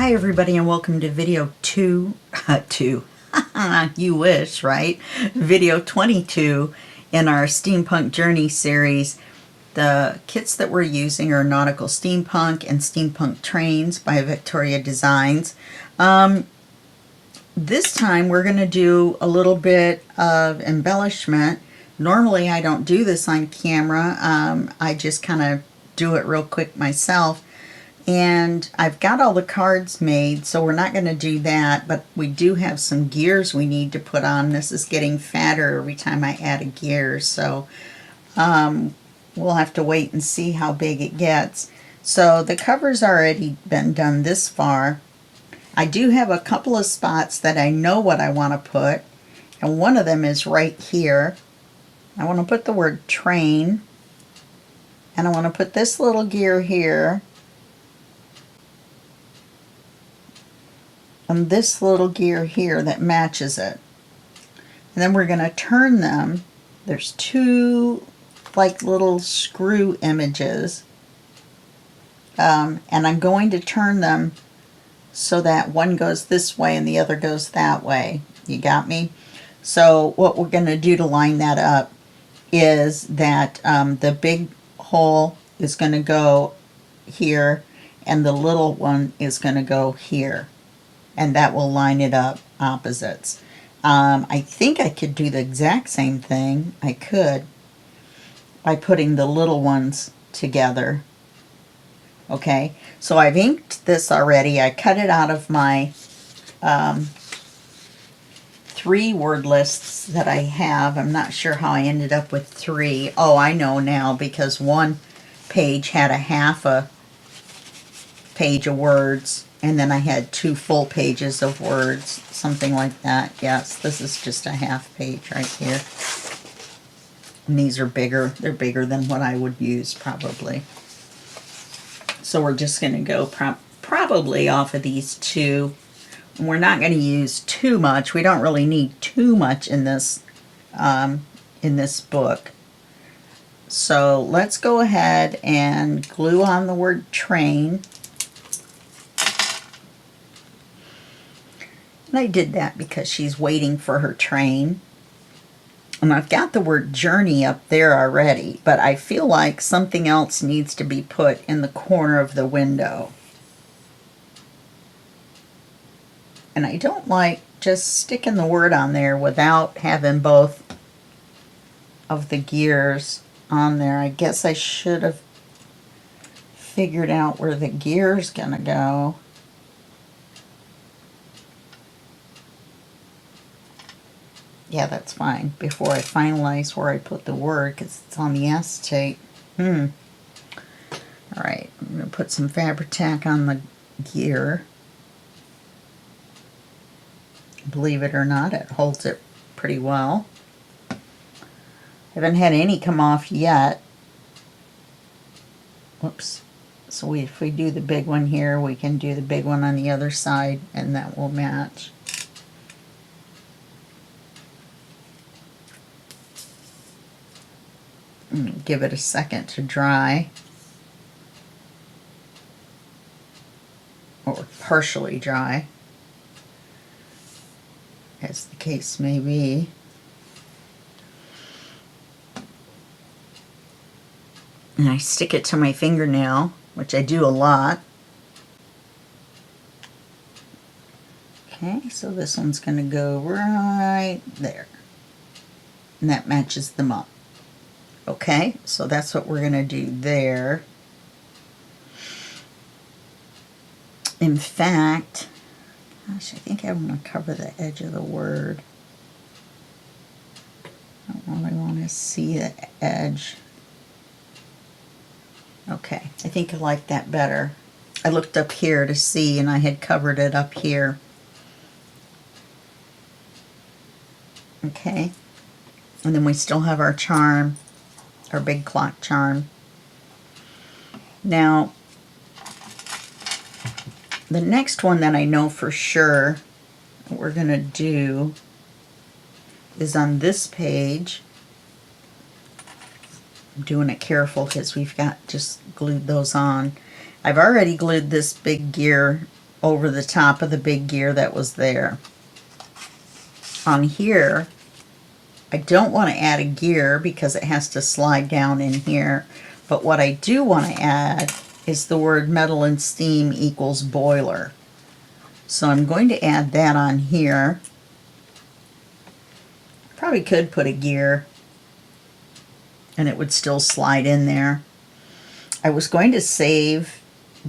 Hi everybody and welcome to video 2, you wish, right? Video 22 in our Steampunk Journey series. The kits that we're using are Nautical Steampunk and Steampunk Trains by Victoria Designs. This time we're going to do a little bit of embellishment. Normally I don't do this on camera. I just kind of do it real quick myself. And I've got all the cards made, so we're not going to do that, but we do have some gears we need to put on. This is getting fatter every time I add a gear, so we'll have to wait and see how big it gets. So the cover's already been done this far. I do have a couple of spots that I know what I want to put, and one of them is right here. I want to put the word train, and I want to put this little gear here, and this little gear here that matches it. And then we're going to turn them. There's two like little screw images, and I'm going to turn them so that one goes this way and the other goes that way. You got me? So what we're going to do to line that up is that the big hole is going to go here and the little one is going to go here, and that will line it up opposites. I think I could do the exact same thing. I could by putting the little ones together. Okay, so I've inked this already. I cut it out of my 3 word lists that I have. I'm not sure how I ended up with 3. Oh, I know now, because one page had a half a page of words, and then I had 2 full pages of words, something like that. Yes, this is just a half page right here. And these are bigger. They're bigger than what I would use probably. So we're just going to go probably off of these 2. And we're not going to use too much. We don't really need too much in this book. So let's go ahead and glue on the word train. And I did that because she's waiting for her train. And I've got the word journey up there already, but I feel like something else needs to be put in the corner of the window. And I don't like just sticking the word on there without having both of the gears on there. I guess I should have figured out where the gear's gonna go. Yeah, that's fine, before I finalize where I put the word, because it's on the acetate. Alright, I'm going to put some Fabri-Tac on the gear. Believe it or not, it holds it pretty well. Haven't had any come off yet. Whoops. So if we do the big one here, we can do the big one on the other side, and that will match. Give it a second to dry, or partially dry, as the case may be. And I stick it to my fingernail, which I do a lot. Okay, so this one's going to go right there, and that matches them up. Okay, so that's what we're going to do there. In fact, gosh, I think I'm going to cover the edge of the word. I don't really want to see the edge. Okay, I think I like that better. I looked up here to see, and I had covered it up here. Okay, and then we still have our charm. Our big clock charm. Now, the next one that I know for sure what we're going to do is on this page. I'm doing it careful because we've got just glued those on. I've already glued this big gear over the top of the big gear that was there. On here, I don't want to add a gear because it has to slide down in here. But what I do want to add is the word metal and steam equals boiler. So I'm going to add that on here. Probably could put a gear and it would still slide in there. I was going to save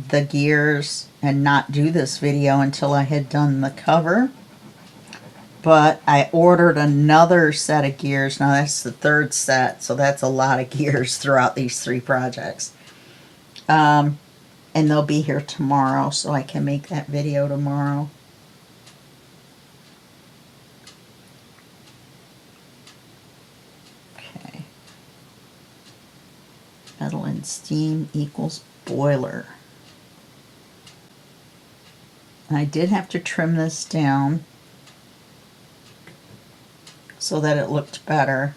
the gears and not do this video until I had done the cover, but I ordered another set of gears. Now that's the third set, so that's a lot of gears throughout these 3 projects. And they'll be here tomorrow, so I can make that video tomorrow. Okay. Metal and steam equals boiler. And I did have to trim this down so that it looked better.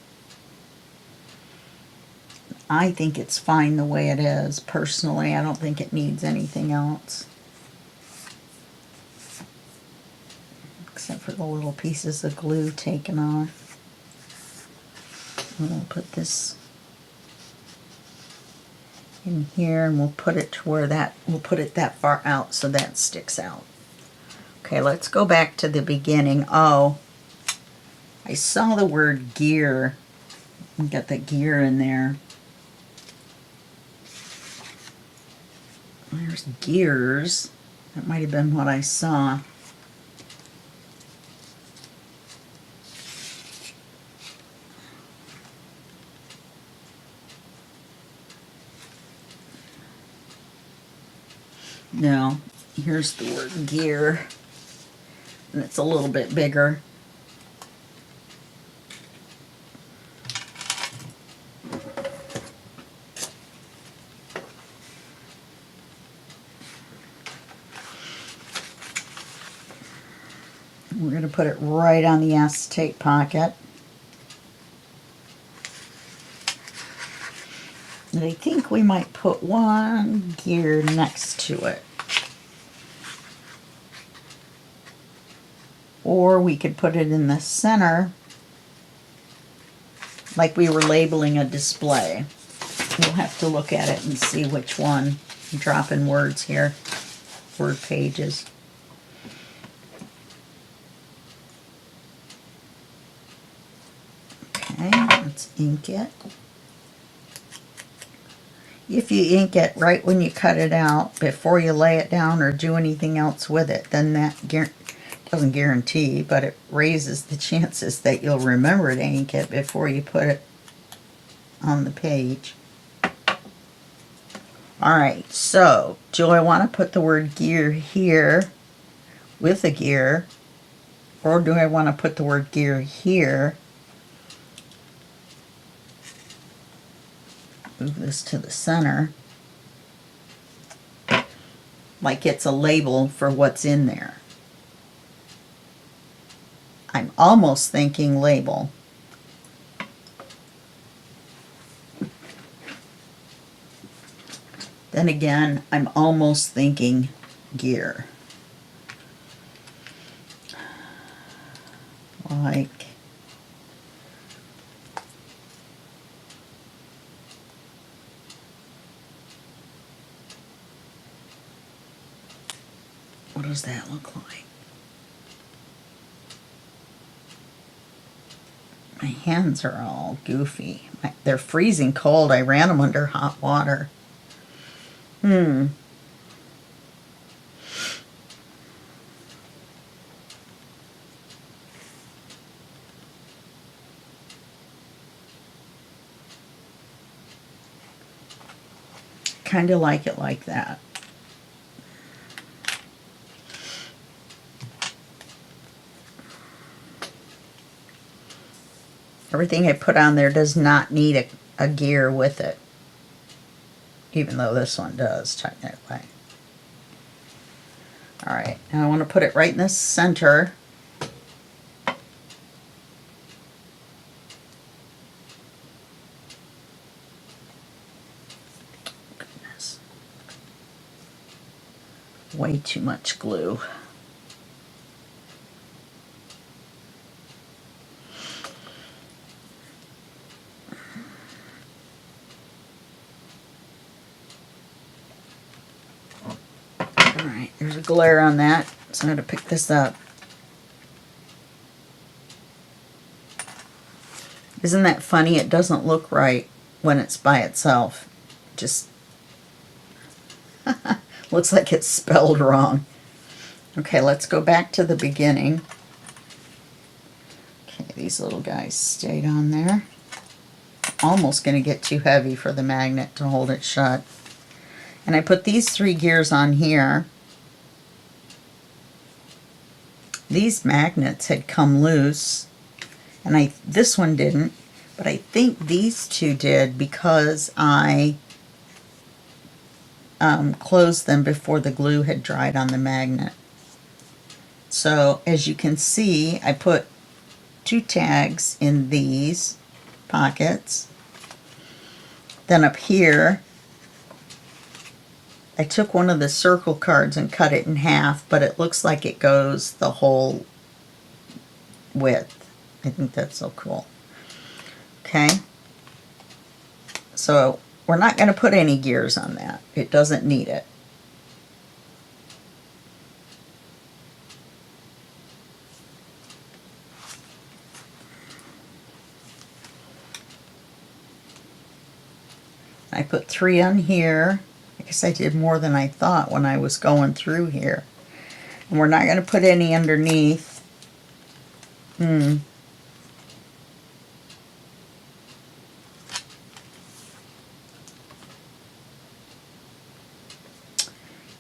I think it's fine the way it is. Personally, I don't think it needs anything else. Except for the little pieces of glue taken off. And we'll put this in here and we'll put it to where we'll put it that far out so that sticks out. Okay, let's go back to the beginning. Oh, I saw the word gear. We got the gear in there. There's gears. That might have been what I saw. No, here's the word gear. And it's a little bit bigger. We're going to put it right on the acetate pocket. And I think we might put one gear next to it. Or we could put it in the center like we were labeling a display. We'll have to look at it and see which one. I'm dropping words here, word pages. Okay, let's ink it. If you ink it right when you cut it out, before you lay it down or do anything else with it, then that doesn't guarantee, but it raises the chances that you'll remember to ink it before you put it on the page. Alright, so do I want to put the word gear here with a gear, or do I want to put the word gear here? Move this to the center, like it's a label for what's in there. I'm almost thinking label. Then again, I'm almost thinking gear. Like, what does that look like? My hands are all goofy. They're freezing cold. I ran them under hot water. Kind of like it like that. Everything I put on there does not need a gear with it, even though this one does technically. Alright, now I want to put it right in the center. Goodness. way too much glue. Alright, there's a glare on that, so I'm going to pick this up. Isn't that funny? It doesn't look right when it's by itself. Just looks like it's spelled wrong. Okay, let's go back to the beginning. Okay, these little guys stayed on there. Almost going to get too heavy for the magnet to hold it shut. And I put these 3 gears on here. These magnets had come loose, and this one didn't, but I think these 2 did because I closed them before the glue had dried on the magnet. So as you can see, I put 2 tags in these pockets. Then up here, I took one of the circle cards and cut it in half, but it looks like it goes the whole width. I think that's so cool. Okay, so we're not going to put any gears on that. It doesn't need it. I put 3 on here. I guess I did more than I thought when I was going through here. And we're not going to put any underneath. You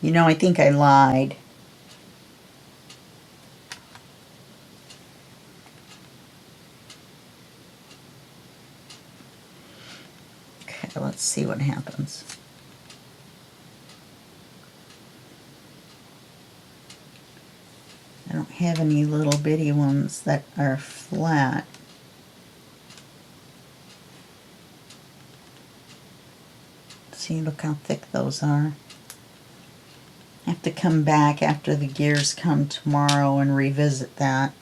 know, I think I lied. Okay, let's see what happens. I don't have any little bitty ones that are flat. See, look how thick those are. I have to come back after the gears come tomorrow and revisit that.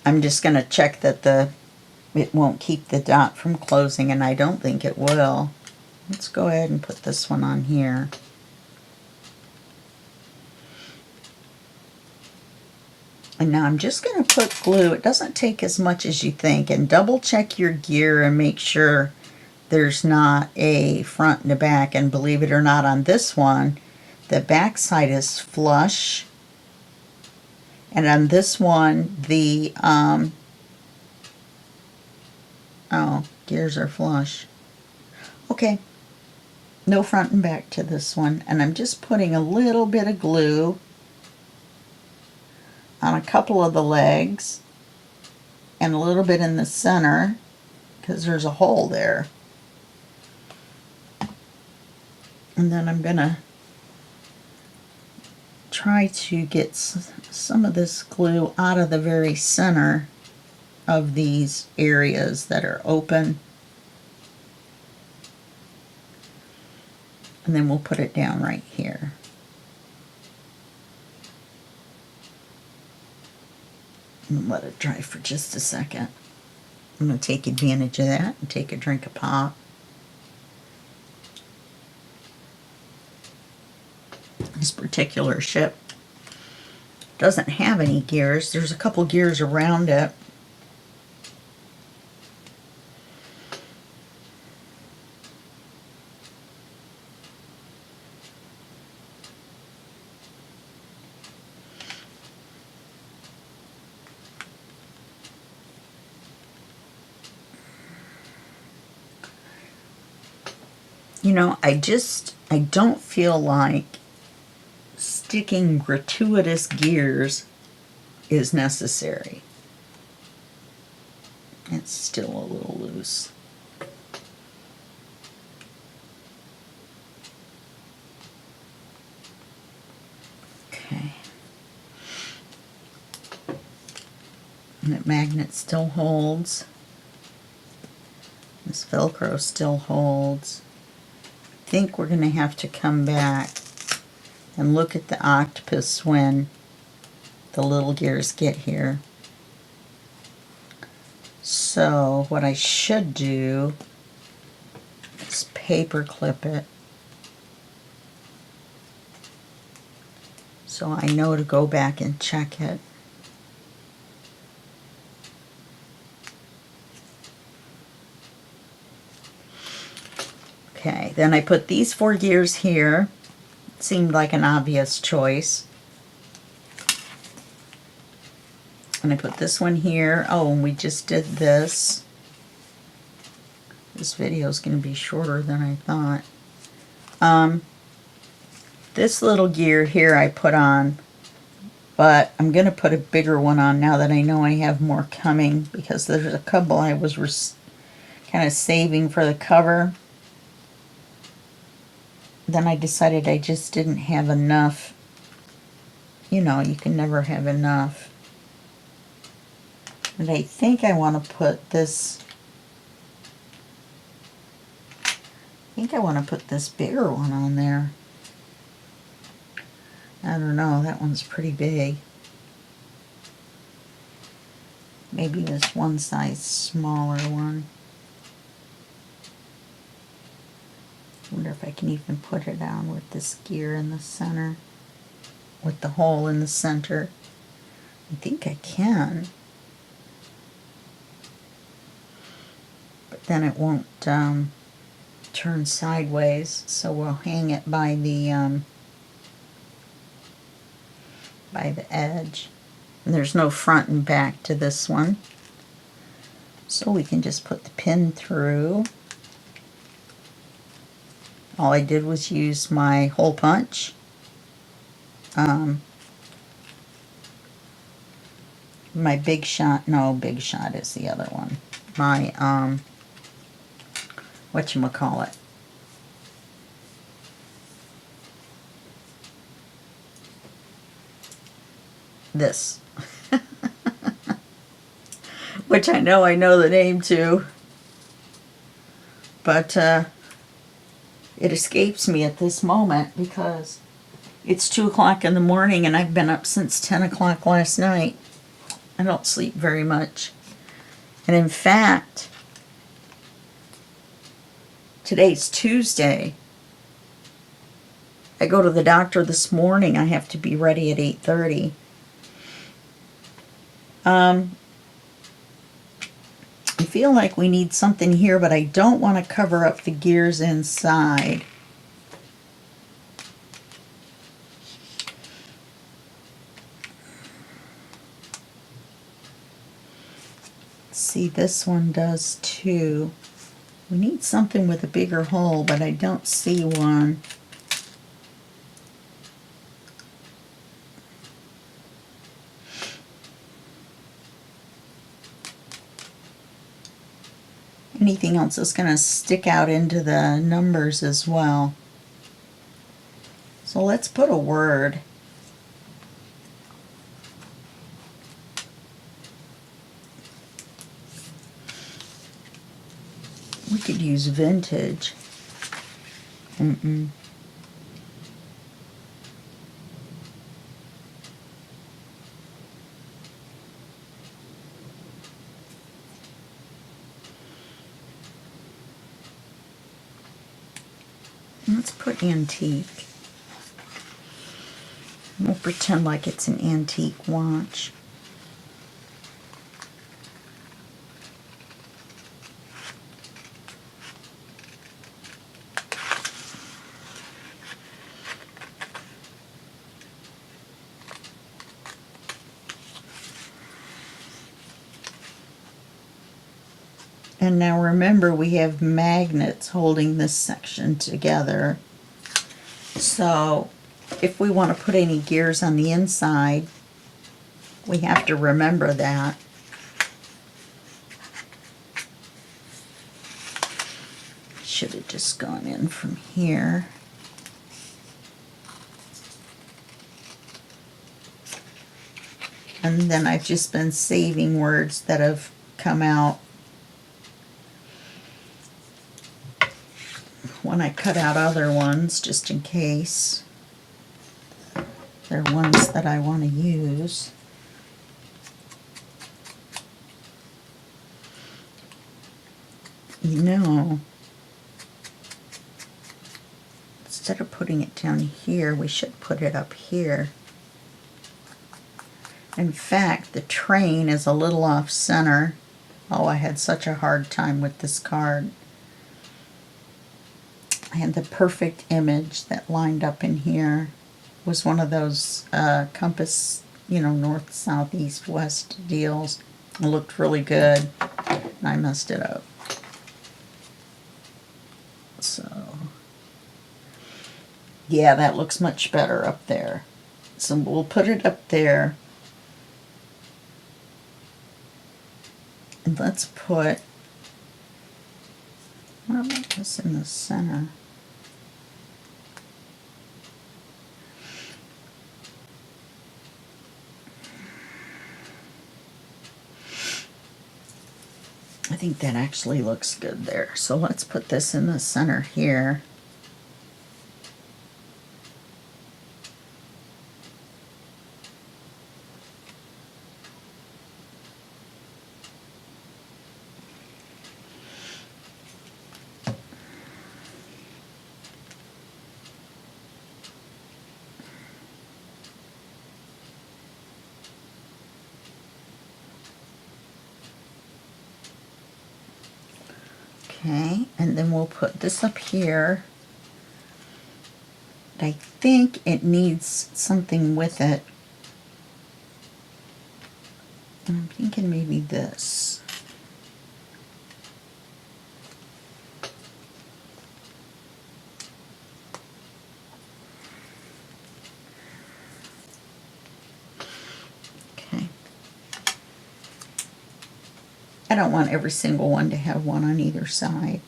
I'm just going to check that it won't keep the dot from closing, and I don't think it will. Let's go ahead and put this one on here. And now I'm just going to put glue. It doesn't take as much as you think. And double check your gear and make sure there's not a front and a back. And believe it or not, on this one, the back side is flush. And on this one, the, gears are flush. Okay, no front and back to this one. And I'm just putting a little bit of glue on a couple of the legs and a little bit in the center because there's a hole there. And then I'm going to try to get some of this glue out of the very center of these areas that are open. And then we'll put it down right here. And let it dry for just a second. I'm going to take advantage of that and take a drink of pop. This particular ship doesn't have any gears. There's a couple gears around it. You know, I don't feel like sticking gratuitous gears is necessary. It's still a little loose. Okay. And that magnet still holds. This Velcro still holds. I think we're going to have to come back and look at the octopus when the little gears get here. So what I should do is paper clip it so I know to go back and check it. Okay, then I put these 4 gears here. It seemed like an obvious choice. And I put this one here. Oh, and we just did this. This video is going to be shorter than I thought. This little gear here I put on, but I'm going to put a bigger one on now that I know I have more coming, because there's a couple I was kind of saving for the cover. Then I decided I just didn't have enough. You know, you can never have enough. And I think I want to put this, bigger one on there. I don't know, that one's pretty big. Maybe this one size smaller one. I wonder if I can even put it on with this gear in the center, with the hole in the center. I think I can. But then it won't turn sideways, so we'll hang it by the edge. And there's no front and back to this one, so we can just put the pin through. All I did was use my hole punch. My Big Shot, no, Big Shot is the other one. My, whatchamacallit. This. Which I know the name to. But, it escapes me at this moment because it's 2 o'clock in the morning and I've been up since 10 o'clock last night. I don't sleep very much. And in fact, today's Tuesday. I go to the doctor this morning. I have to be ready at 8:30. I feel like we need something here, but I don't want to cover up the gears inside. See, this one does too. We need something with a bigger hole, but I don't see one. Anything else is going to stick out into the numbers as well. So let's put a word. We could use vintage. Let's put antique. We'll pretend like it's an antique watch. And now remember, we have magnets holding this section together. So if we want to put any gears on the inside, we have to remember that. Should have just gone in from here. And then I've just been saving words that have come out when I cut out other ones, just in case. they're ones that I want to use. You know, instead of putting it down here, we should put it up here. In fact, the train is a little off center. Oh, I had such a hard time with this card. I had the perfect image that lined up in here. It was one of those compass, you know, north, south, east, west deals. It looked really good, and I messed it up. So, yeah, that looks much better up there. So we'll put it up there. And let's put, what about this in the center? I think that actually looks good there. So let's put this in the center here. Okay, and then we'll put this up here. I think it needs something with it. I'm thinking maybe this. Okay. I don't want every single one to have one on either side,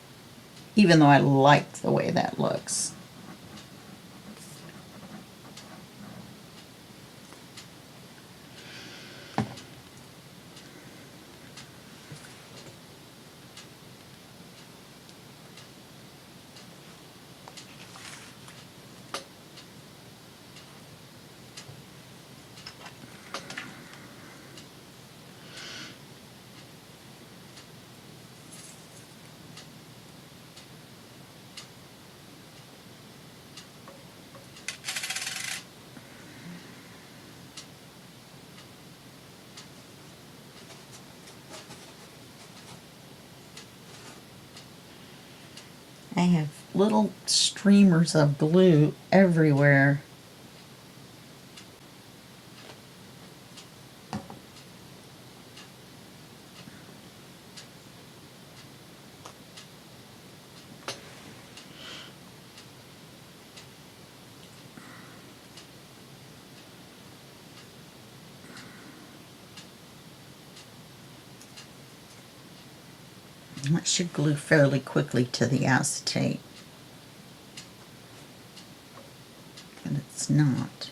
even though I like the way that looks. I have little streamers of glue everywhere. That should glue fairly quickly to the acetate. But it's not.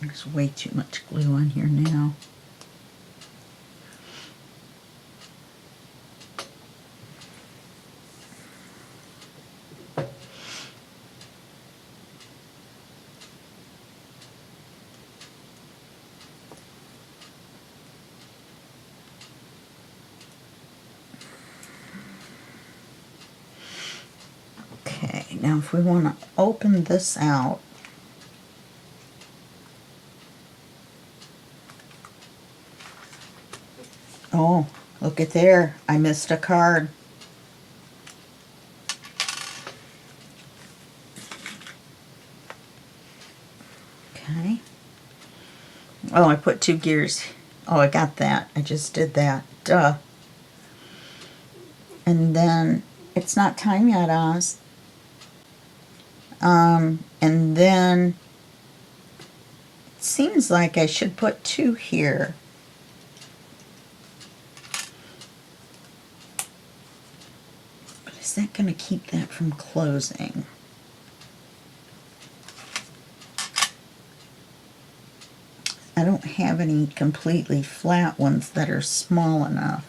There's way too much glue on here now. Okay, now if we want to open this out, oh, look at there, I missed a card. Okay. Oh, I put 2 gears. Oh, I got that. I just did that. Duh. And then, it's not time yet, Oz. And then it seems like I should put 2 here. But is that going to keep that from closing? I don't have any completely flat ones that are small enough.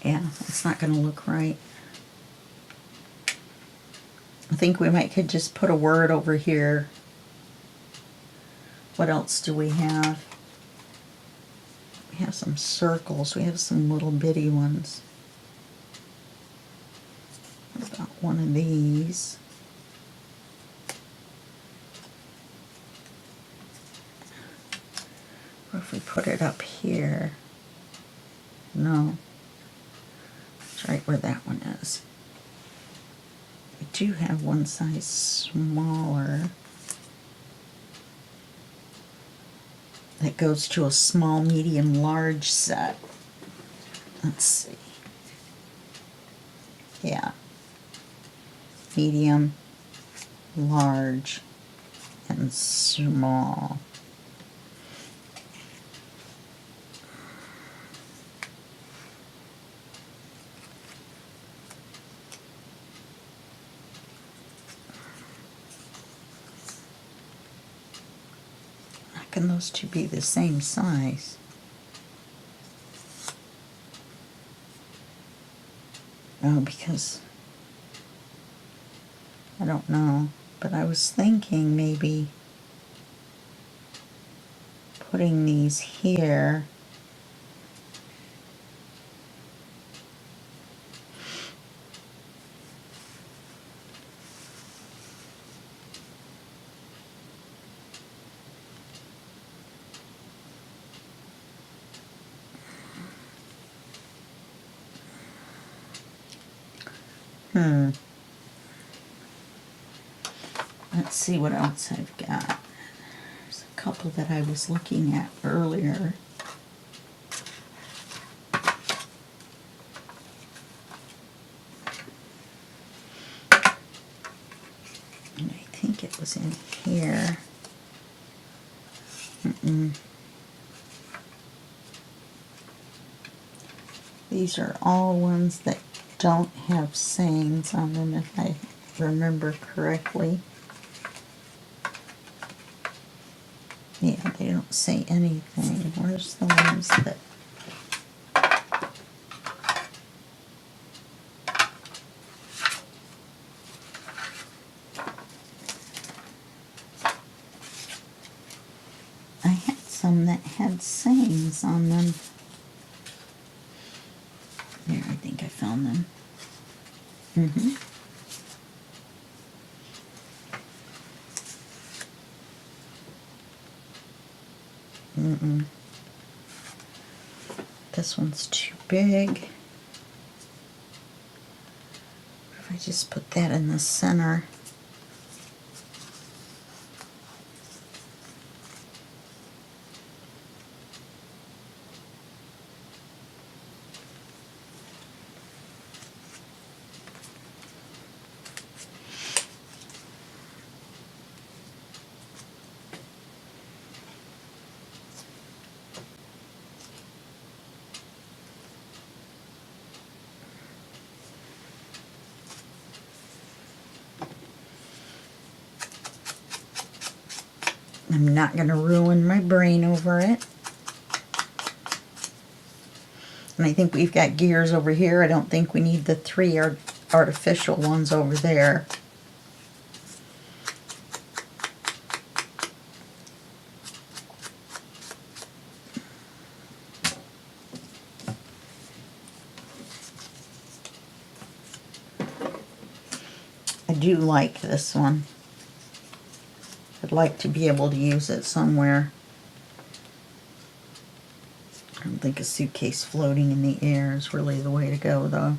Yeah, it's not going to look right. I think we could just put a word over here. What else do we have? We have some circles. We have some little bitty ones. What about one of these? Or if we put it up here? No. It's right where that one is. We do have one size smaller. That goes to a small, medium, large set. Let's see. Yeah. Medium, large, and small. How can those two be the same size? Oh, because I don't know, but I was thinking maybe putting these here. Let's see what else I've got. There's a couple that I was looking at earlier. And I think it was in here. These are all ones that don't have sayings on them, if I remember correctly. Yeah, they don't say anything. Where's the ones that... I had some that had sayings on them. There, I think I found them. This one's too big. If I just put that in the center. I'm not going to ruin my brain over it. And I think we've got gears over here. I don't think we need the 3 artificial ones over there. I do like this one. I'd like to be able to use it somewhere. I don't think a suitcase floating in the air is really the way to go, though.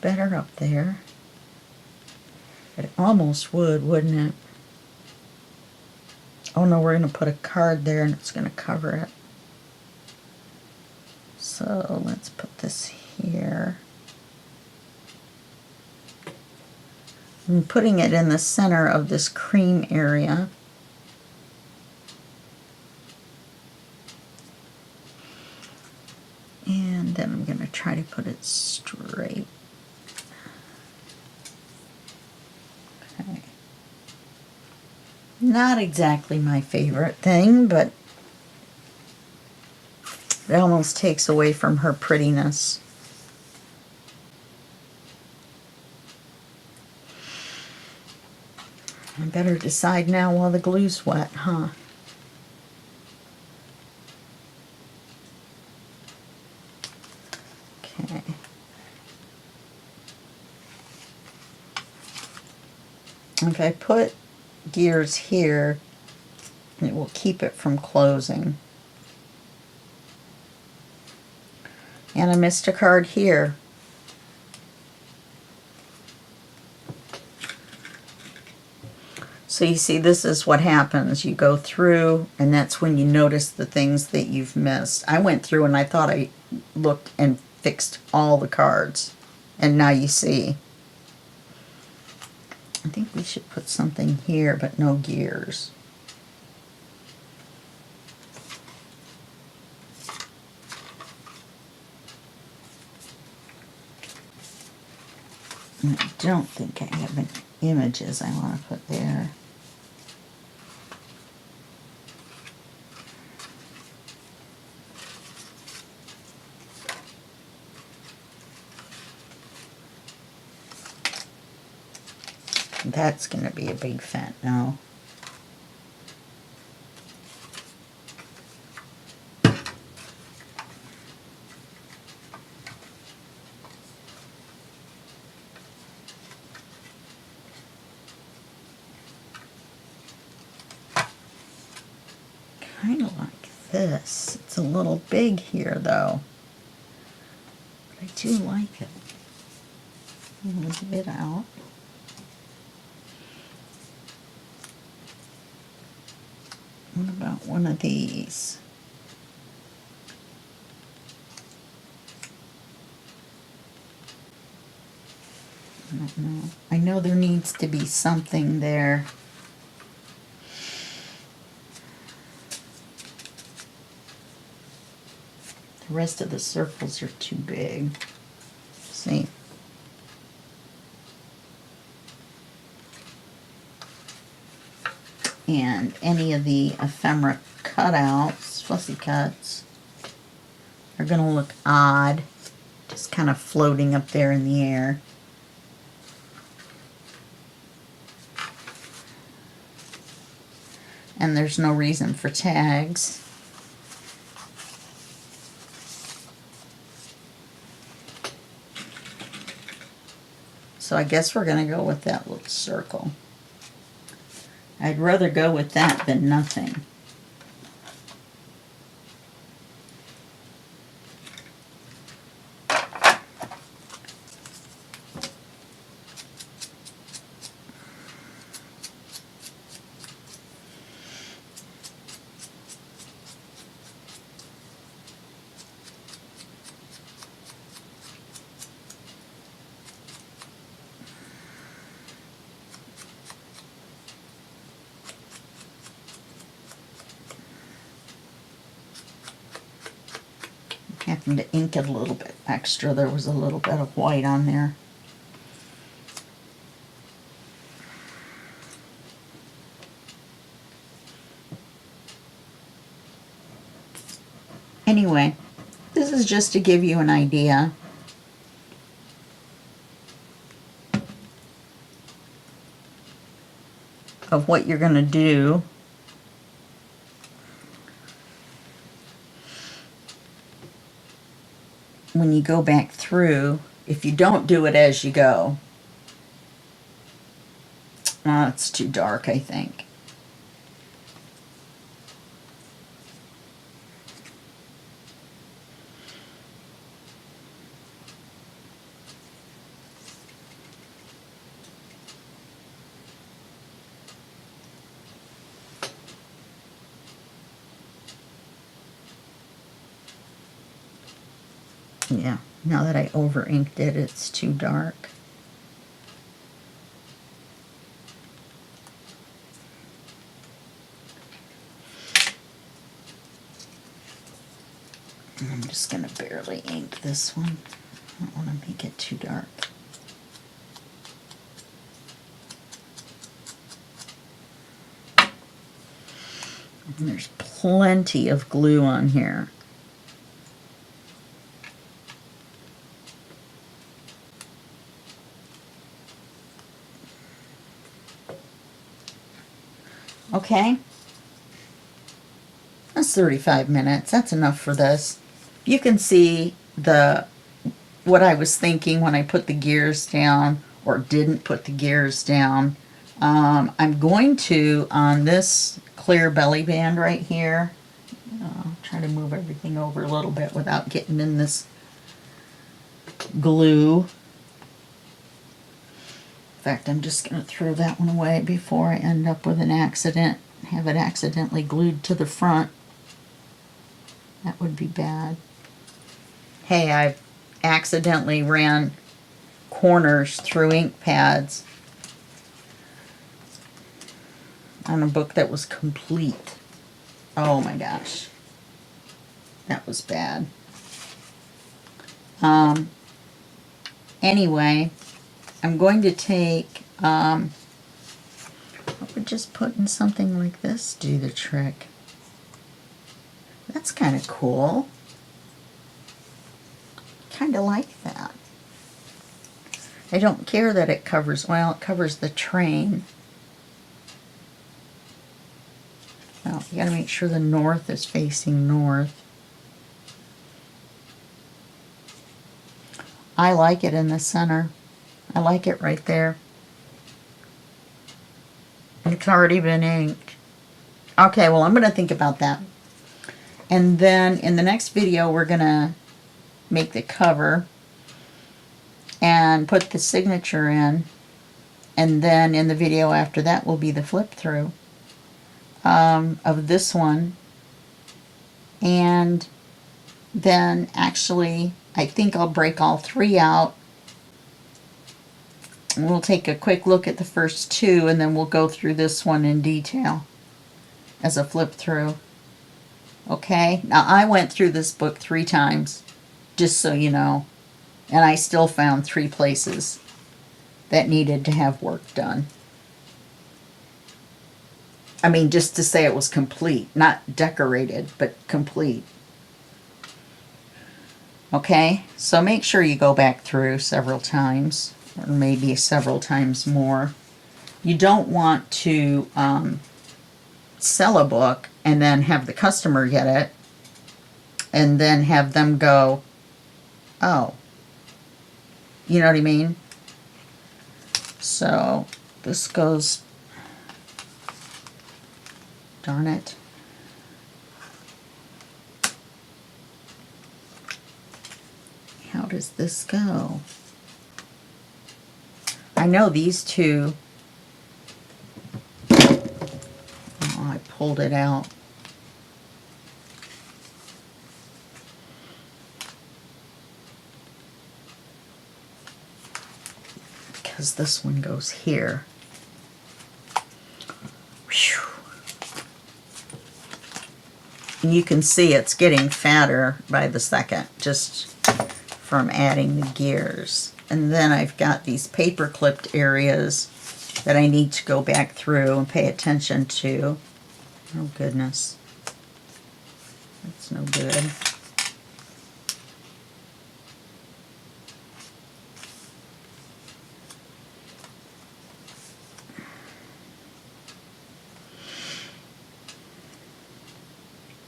better up there. It almost would, wouldn't it? Oh no, we're going to put a card there and it's going to cover it. So let's put this here. I'm putting it in the center of this cream area. And then I'm going to try to put it straight. Okay. Not exactly my favorite thing, but it almost takes away from her prettiness. I better decide now while the glue's wet, huh? Okay. If I put gears here, it will keep it from closing. And I missed a card here. So you see, this is what happens. You go through, and that's when you notice the things that you've missed. I went through and I thought I looked and fixed all the cards. And now you see. I think we should put something here, but no gears. And I don't think I have any images I want to put there. That's going to be a big fat no. Kind of like this. It's a little big here though. But I do like it. Move a bit out. What about one of these? I don't know. I know there needs to be something there. The rest of the circles are too big. See? And any of the ephemera cutouts, fussy cuts, are going to look odd, just kind of floating up there in the air. And there's no reason for tags. So I guess we're going to go with that little circle. I'd rather go with that than nothing. Having to ink it a little bit extra. There was a little bit of white on there. Anyway, this is just to give you an idea. Of what you're going to do. When you go back through, if you don't do it as you go. It's too dark, I think. Yeah, now that I over inked it, it's too dark. I'm just going to barely ink this one. I don't want to make it too dark. And there's plenty of glue on here. Okay. That's 35 minutes. That's enough for this. You can see what I was thinking when I put the gears down or didn't put the gears down. I'm going to, on this clear belly band right here, try to move everything over a little bit without getting in this glue. In fact, I'm just going to throw that one away before I end up with an accident, have it accidentally glued to the front. That would be bad. Hey, I accidentally ran corners through ink pads on a book that was complete. Oh my gosh. That was bad. Anyway, I'm going to take, what would just putting something like this do the trick? That's kind of cool. Kind of like that. I don't care that it covers, well, it covers the train. Well, you gotta make sure the north is facing north. I like it in the center. I like it right there. It's already been inked. Okay, well, I'm gonna think about that. And then in the next video, we're gonna make the cover and put the signature in. And then in the video after that will be the flip through of this one. And then actually, I think I'll break all three out. And we'll take a quick look at the first two, and then we'll go through this one in detail as a flip through. Okay, now I went through this book 3 times, just so you know, and I still found 3 places that needed to have work done. I mean, just to say it was complete, not decorated, but complete. Okay, so make sure you go back through several times, or maybe several times more. You don't want to sell a book and then have the customer get it and then have them go, oh, you know what I mean? So this goes, darn it. How does this go? I know these two, oh, I pulled it out. Because this one goes here. Whew. And you can see it's getting fatter by the second, just from adding the gears. And then I've got these paper clipped areas that I need to go back through and pay attention to. Oh goodness, that's no good.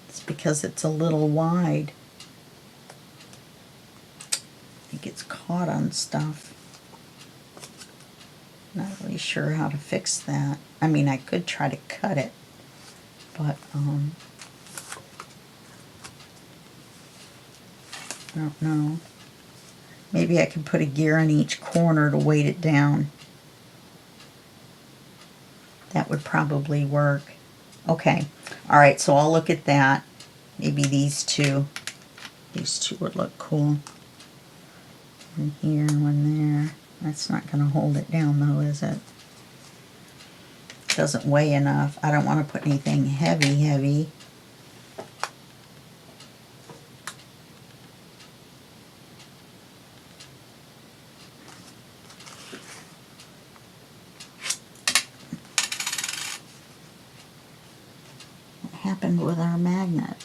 It's because it's a little wide. It gets caught on stuff. Not really sure how to fix that. I mean, I could try to cut it, but I don't know. Maybe I could put a gear in each corner to weight it down. That would probably work. Okay. All right, so I'll look at that. Maybe these two would look cool. One here, one there. That's not going to hold it down though, is it? Doesn't weigh enough. I don't want to put anything heavy. What happened with our magnet?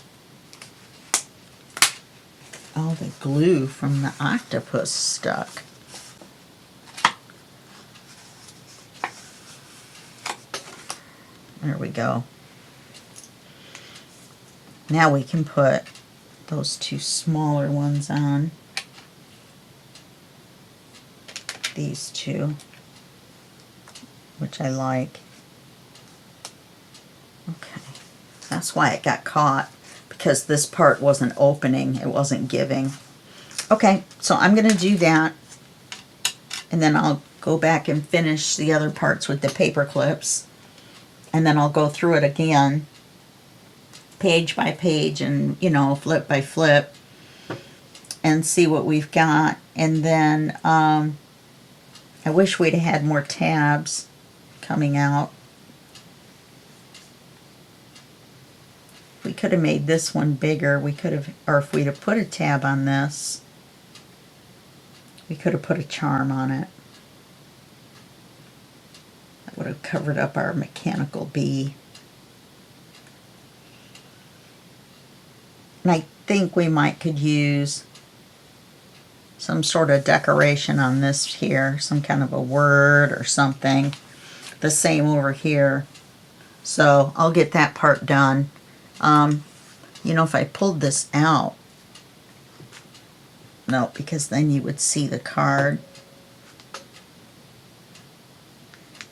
Oh, the glue from the octopus stuck. There we go. Now we can put those two smaller ones on. These two, which I like. Okay, that's why it got caught, because this part wasn't opening, it wasn't giving. Okay, so I'm going to do that, and then I'll go back and finish the other parts with the paper clips, and then I'll go through it again, page by page, and, you know, flip by flip, and see what we've got. And then I wish we'd had more tabs coming out. We could have made this one bigger. We could have, or if we'd have put a tab on this, we could have put a charm on it. That would have covered up our mechanical bee. And I think we might could use some sort of decoration on this here, some kind of a word or something. The same over here. So I'll get that part done. You know, if I pulled this out, no, because then you would see the card.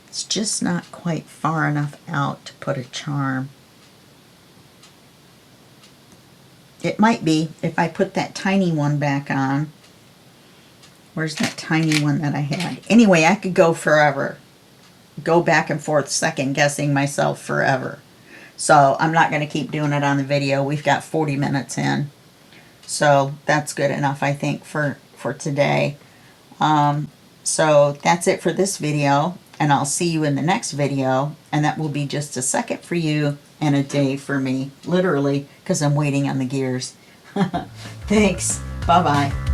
It's just not quite far enough out to put a charm. It might be if I put that tiny one back on. Where's that tiny one that I had? Anyway, I could go forever. Go back and forth, second guessing myself forever. So I'm not going to keep doing it on the video. We've got 40 minutes in. So that's good enough, I think, for today. So that's it for this video. And I'll see you in the next video. And that will be just a second for you and a day for me. Literally, because I'm waiting on the gears. Thanks. Bye-bye.